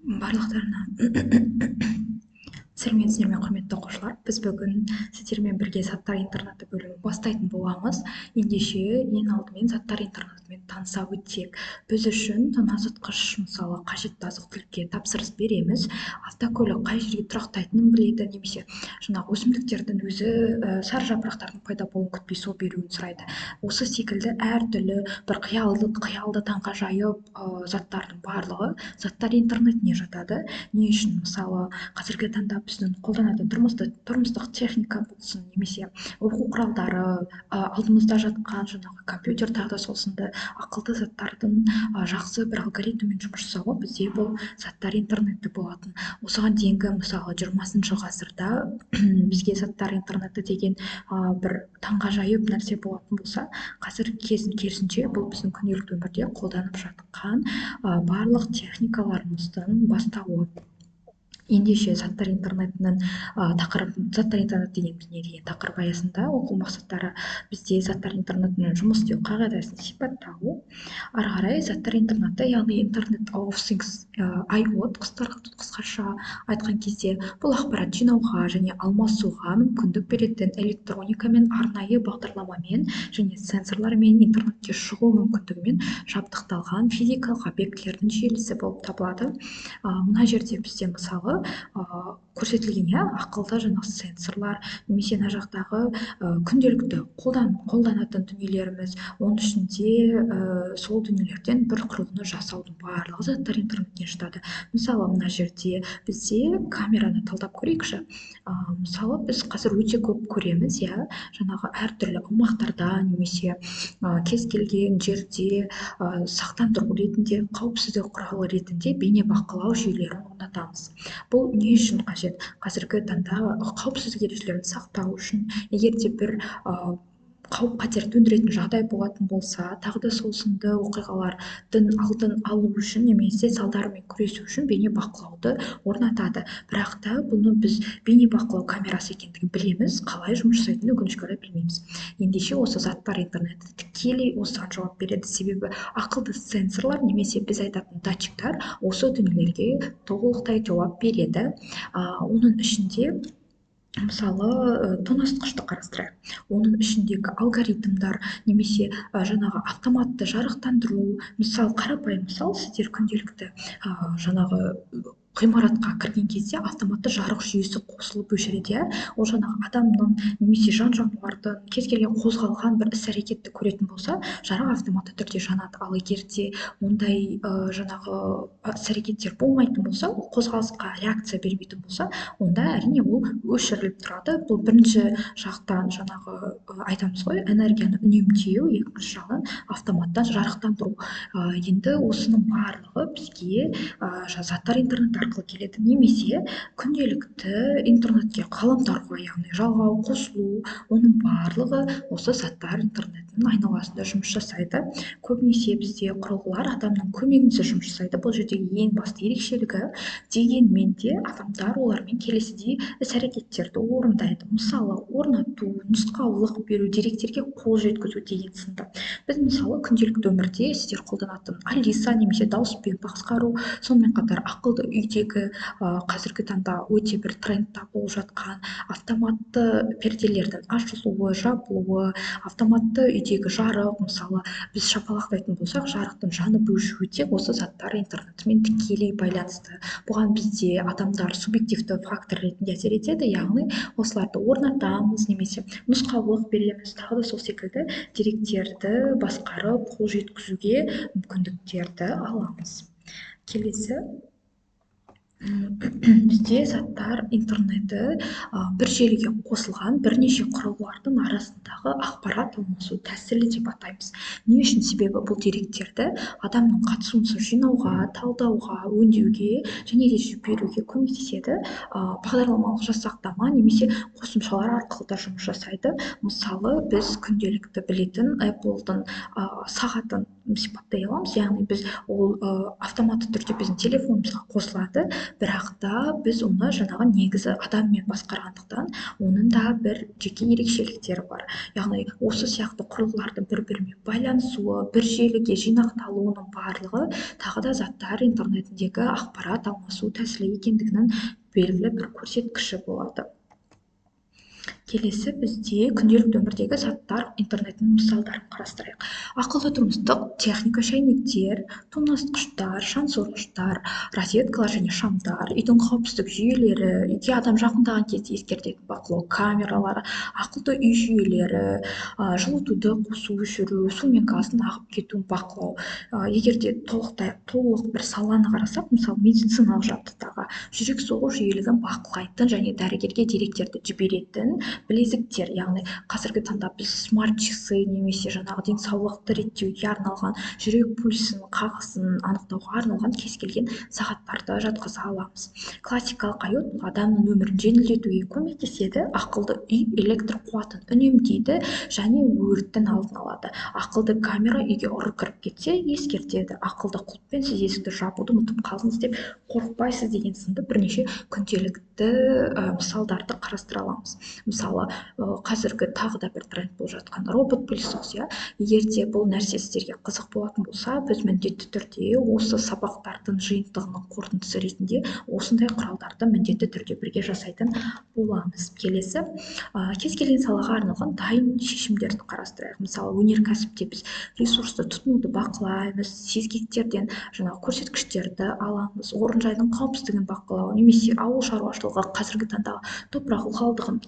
Барлықтарына сәлеметсіздер ме, құрметті оқушылар. Біз бүгін сіздермен бірге заттар интернеті бөлімін бастайтын боламыз. Ендеше ең алдымен заттар интернетімен таныса өтсек, біз үшін тоңазытқыш мысалы қажетті азық-түлікке тапсырыс береміз. Автокөлік қай жерге тұрақтайтынын біледі, немесе жаңағы өсімдіктердің өзі сары жапырақтардың пайда болуын күтпей сол беруін сұрайды. Осы секілді әртүрлі бір қиялды таңғажайып заттардың барлығы заттар интернетіне жатады. Не үшін? Мысалы, қазіргі таңда біздің қолданатын тұрмыстық техника болсын, немесе оқу құралдары, алдымызда жатқан жаңағы компьютер, тағы да сол сынды ақылды заттардың жақсы бір алгоритммен жұмыс жасауы бізде бұл заттар интернеті болатын. Осыған дейінгі мысалы 20-шы ғасырда бізге заттар интернеті деген бір таңғажайып нәрсе болатын болса, қазір керісінше бұл біздің күнделікті өмірде қолданып жатқан барлық техникаларымыздың бастауы. Ендеше заттар интернетінің заттар интернеті дегеніміз не деген тақырып аясында оқу мақсаттары бізде заттар интернетімен жұмыс істеу қағидасын сипаттау. Ары қарай заттар интернеті, яғни Internet of Things, IoT қысқаша айтқан кезде, бұл ақпарат жинауға және алмасуға мүмкіндік беретін электроника мен арнайы бағдарламамен және сенсорлармен интернетке шығу мүмкіндігімен жабдықталған физикалық объектілердің желісі болып табылады. Мына жерде бізде мысалы көрсетілген, ақылды жаңағы сенсорлар, немесе мына жақтағы күнделікті қолданатын дүниелеріміз, оның ішінде сол дүниелерден бір құрылғыны жасаудың барлығы заттар интернетіне жатады. Мысалы, мына жерде бізде камераны талдап көрейікші. Мысалы, біз қазір өте көп көреміз, жаңағы әртүрлі аумақтарда, немесе кез келген жерде сақтандыру ретінде, қауіпсіздік құралы ретінде бейнебақылау жүйелерін орнатамыз. Бұл не үшін қажет? Қазіргі таңда қауіпсіздік ережелерін сақтау үшін, егер де бір қауіп-қатер төндіретін жағдай болатын болса, тағы да сол сынды оқиғалардың алдын алу үшін, немесе салдарымен күресу үшін бейнебақылауды орнатады. Бірақ та бұны біз бейнебақылау камерасы екендігін білеміз, қалай жұмыс жасайтынын өкінішке орай білмейміз. Ендеше осы заттар интернеті тікелей осыған жауап береді, себебі ақылды сенсорлар немесе біз айтатын датчиктар осы дүниелерге толықтай жауап береді. Оның ішінде мысалы тоңазытқышты қарастырайық. Оның ішіндегі алгоритмдар, немесе жаңағы автоматты жарықтандыру, мысалы қарапайым мысал, сіздер күнделікті жаңағы ғимаратқа кірген кезде автоматты жарық жүйесі қосылып өшіреді. Ол жаңағы адамның немесе жан-жануардың кез келген қозғалған бір іс-әрекетті көретін болса, жарық автоматты түрде жанады. Ал егер де ондай жаңағы іс-әрекеттер болмайтын болса, ол қозғалысқа реакция бермейтін болса, онда әрине ол өшіріліп тұрады. Бұл бірінші жақтан жаңағы айтамыз ғой, энергияны үнемдеу, екінші жағынан автоматтан жарықтандыру. Енді осының барлығы бізге заттар интернеті арқылы келеді, немесе күнделікті интернетке ғаламторға, яғни жалғау, қосылу, оның барлығы осы заттар интернетінің айналасында жұмыс жасайды. Көбінесе бізде құрылғылар адамның көмегінсіз жұмыс жасайды. Бұл жердегі ең басты ерекшелігі, дегенмен де адамдар олармен келесідей іс-әрекеттерді орындайды. Мысалы, орнату, нұсқаулық беру, деректерге қол жеткізу деген сынды. Біз мысалы күнделікті өмірде сіздер қолданатын Алиса немесе дауыспен басқару, сонымен қатар ақылды үйдегі қазіргі таңда өте бір трендта болып жатқан автоматты перделердің ашылуы, жабылуы, автоматты үйдегі жарық, мысалы біз шапалақтайтын болсақ, жарықтың жанып өшуі тек осы заттар интернетімен тікелей байланысты. Бұған бізде адамдар субъективті фактор ретінде әсер етеді, яғни осыларды орнатамыз, немесе нұсқаулық береміз, тағы да сол секілді деректерді басқарып, қол жеткізуге мүмкіндіктерді аламыз. Келесі, бізде заттар интернеті бір желіге қосылған бірнеше құрылғылардың арасындағы ақпарат алмасу тәсілі деп атаймыз. Не үшін? Себебі бұл деректерді адамның қатысуынсыз жинауға, талдауға, өңдеуге және де жіберуге көмектеседі. Бағдарламалық жасақтама немесе қосымшалар арқылы да жұмыс жасайды. Мысалы, біз күнделікті білетін Apple-дың сағатын сипаттай аламыз, яғни біз ол автоматты түрде біздің телефонымызға қосылады, бірақ та біз оны жаңағы негізі адаммен басқарғандықтан оның да бір жеке ерекшеліктері бар. Яғни осы сияқты құрылғылардың бір-бірімен байланысуы, бір желіге жинақталуының барлығы тағы да заттар интернетіндегі ақпарат алмасу тәсілі екендігінің белгілі бір көрсеткіші болады. Келесі бізде күнделікті өмірдегі заттар интернетінің мысалдарын қарастырайық. Ақылды тұрмыстық техника, шәйнектер, тоңазытқыштар, шаңсорғыштар, розеткалар және шамдар, үйдің қауіпсіздік жүйелері, үйге адам жақындаған кезде ескертетін бақылау камералары, ақылды үй жүйелері, жылытуды қосу өшіру, су мен газдың ағып кетуін бақылау. Егер де толық бір саланы қарасақ, мысалы медициналық жабдықтағы жүрек соғу жиілігін бақылайтын және дәрігерге деректерді жіберетін білезіктер, яғни қазіргі таңда біз смарт часы немесе жаңағы денсаулықты реттеуге арналған жүрек пульсін, қағысын анықтауға арналған кез келген сағаттарды жатқыза аламыз. Классикалық IoT адамның өмірін жеңілдетуге көмектеседі, ақылды үй электр қуатын үнемдейді және өрттің алдын алады. Ақылды камера үйге ұры кіріп кетсе, ескертеді. Ақылды құлыппен сіз есікті жабуды ұмытып қалдыңыз деп қорықпайсыз деген сынды бірнеше күнделікті мысалдарды қарастыра аламыз. Мысалы, қазіргі тағы да бір тренд болып жатқан робот пылесос, егер де бұл нәрсе сіздерге қызық болатын болса, біз міндетті түрде осы сабақтардың жиынтығының қорытындысы ретінде осындай құралдарды міндетті түрде бірге жасайтын боламыз. Келесі, кез келген салаға арналған дайын шешімдерді қарастырайық. Мысалы, өнеркәсіпте біз ресурсты тұтынуды бақылаймыз, сезгектерден жаңағы көрсеткіштерді аламыз, орынжайдың қауіпсіздігін бақылау, немесе ауыл шаруашылығы қазіргі таңдағы топырақ ылғалдығын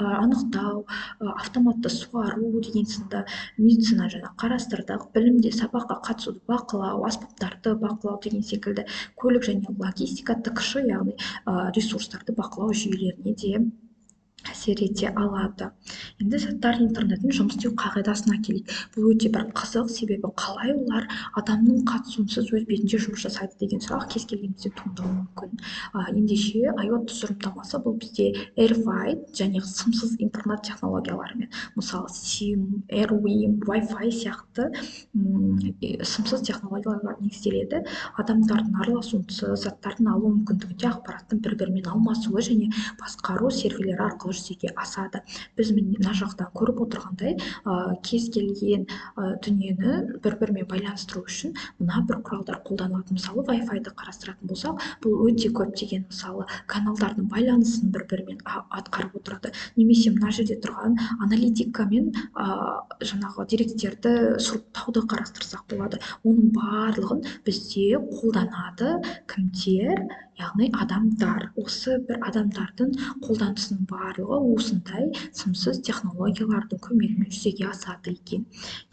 анықтау, автоматты суару деген сынды медицина жаңа қарастырдық, білімде сабаққа қатысуды бақылау, аспаптарды бақылау деген секілді көлік және логистика ТКШ, яғни ресурстарды бақылау жүйелеріне де әсер ете алады. Енді заттар интернетін жұмыс істеу қағидасына келейік. Бұл өте бір қызық, себебі қалай олар адамның қатысуынсыз өз бетінше жұмыс жасайды деген сұрақ кез келгенімізде туындауы мүмкін. Ендеше IoT тұжырымдамасы бұл бізде AirFi және сымсыз интернет технологияларымен, мысалы SIM, AirWIM, Wi-Fi сияқты сымсыз технологияларға негізделеді. Адамдардың араласуынсыз заттардың алу мүмкіндігінде ақпараттың бір-бірімен алмасуы және басқару серверлері арқылы жүзеге асады. Біз мына жақтан көріп отырғандай, кез келген дүниені бір-бірімен байланыстыру үшін мына бір құралдар қолданылады. Мысалы, Wi-Fi-ды қарастыратын болсақ, бұл өте көптеген мысалы каналдардың байланысын бір-бірімен атқарып отырады. Немесе мына жерде тұрған аналитика мен жаңағы деректерді сұрыптауды қарастырсақ болады. Оның барлығын бізде қолданады кімдер? Яғни адамдар. Осы бір адамдардың қолданысының барлығы осындай сымсыз технологиялардың көмегімен жүзеге асады екен.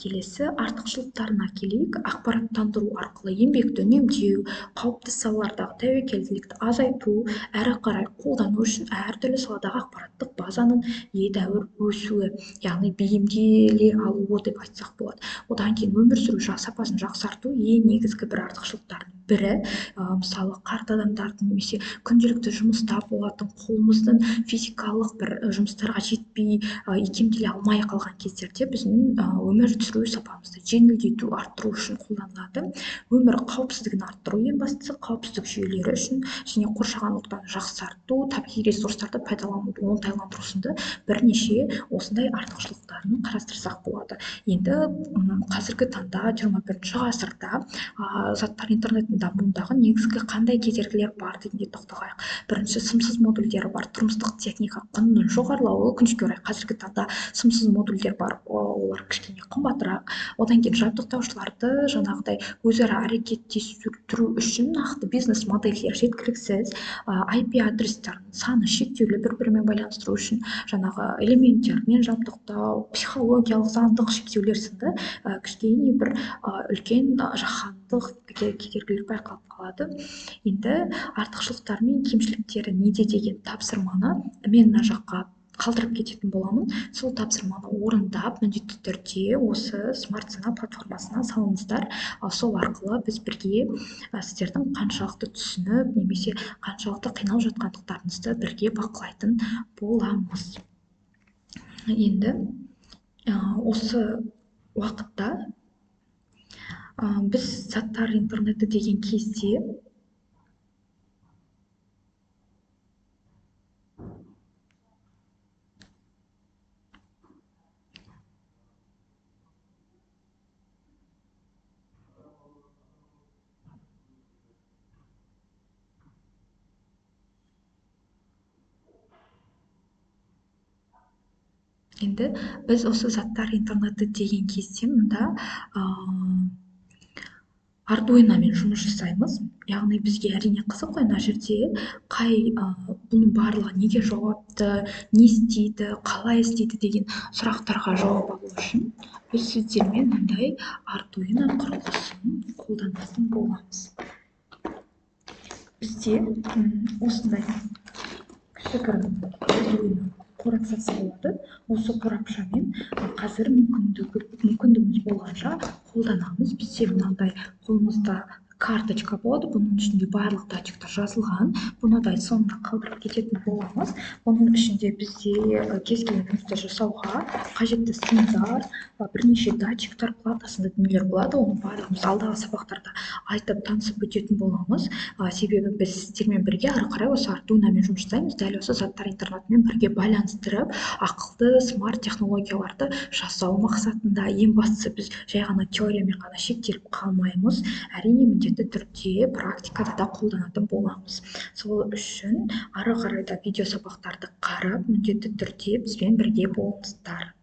Келесі, артықшылықтарына келейік. Ақпараттандыру арқылы еңбекті үнемдеу, қауіпті салалардағы тәуекелділікті азайту, әрі қарай қолдану үшін әртүрлі саладағы ақпараттық базаның едәуір өсуі, яғни бейімделе алуы деп айтсақ болады. Одан кейін өмір сүру сапасын жақсарту ең негізгі бір артықшылықтардың бірі. Мысалы, қарт адамдардың немесе күнделікті жұмыста болатын қолымыздың физикалық бір жұмыстарға жетпей, икемделе алмай қалған кездерде біздің өмір сүру сапамызды жеңілдету, арттыру үшін қолданылады. Өмір қауіпсіздігін арттыру, ең бастысы қауіпсіздік жүйелері үшін және қоршаған ортаны жақсарту, табиғи ресурстарды пайдалануды оңтайландыру сынды бірнеше осындай артықшылықтарын қарастырсақ болады. Енді қазіргі таңда 21 ғасырда заттар интернетінің дамуындағы негізгі қандай кедергілер бар дегенге тоқталайық. Бірінші, сымсыз модульдері бар. Тұрмыстық техника құнының жоғарылауы, өкінішке орай қазіргі таңда сымсыз модульдер бар, олар кішкене қымбатырақ. Одан кейін жабдықтаушыларды жаңағыдай өзара әрекеттестіру үшін нақты бизнес модельдер жеткіліксіз, IP адрестерінің саны шектеулі, бір-бірімен байланыстыру үшін жаңағы элементтермен жабдықтау, психологиялық заңдық шектеулер сынды кішкене бір үлкен жаһандық кедергілер байқалып қалады. Енді артықшылықтары мен кемшіліктері неде деген тапсырманы мен мына жаққа қалдырып кететін боламын. Сол тапсырманы орындап, міндетті түрде осы смарт-сана платформасына салыңыздар. Сол арқылы біз бірге сіздердің қаншалықты түсініп, немесе қаншалықты қиналып жатқандықтарыңызды бірге бақылайтын боламыз. Енді осы уақытта Біз заттар интернеті деген кезде енді біз осы заттар интернеті деген кезде мында ардуиномен жұмыс жасаймыз. Яғни бізге әрине қызық қой мына жерде бұның барлығы неге жауапты, не істейді, қалай істейді деген сұрақтарға жауап алу үшін біз сіздермен мындай ардуино құрылғысын қолданатын боламыз. Бізде осындай кішігірім ардуино қорапшасы болады. Осы қорапшамен қазір мүмкіндігіміз болғанша қолданамыз. Бізде мынандай қолымызда карточка болады, бұның ішінде барлық датчиктер жазылған. Бұны да соңына қалдырып кететін боламыз. Бұның ішінде бізде кез келген жұмысты жасауға қажетті сымдар, бірнеше датчиктер, платасында дүниелер болады. Оның барлығын біз алдағы сабақтарда айтып танысып өтетін боламыз. Себебі біз сіздермен бірге ары қарай осы ардуиномен жұмыс жасаймыз. Дәл осы заттар интернетімен бірге байланыстырып, ақылды смарт технологияларды жасау мақсатында ең бастысы біз жай ғана теориямен ғана шектеліп қалмаймыз. Әрине міндетті түрде практикада да қолданатын боламыз. Сол үшін ары қарай да видео сабақтарды қарап, міндетті түрде бізбен бірге болыңыздар.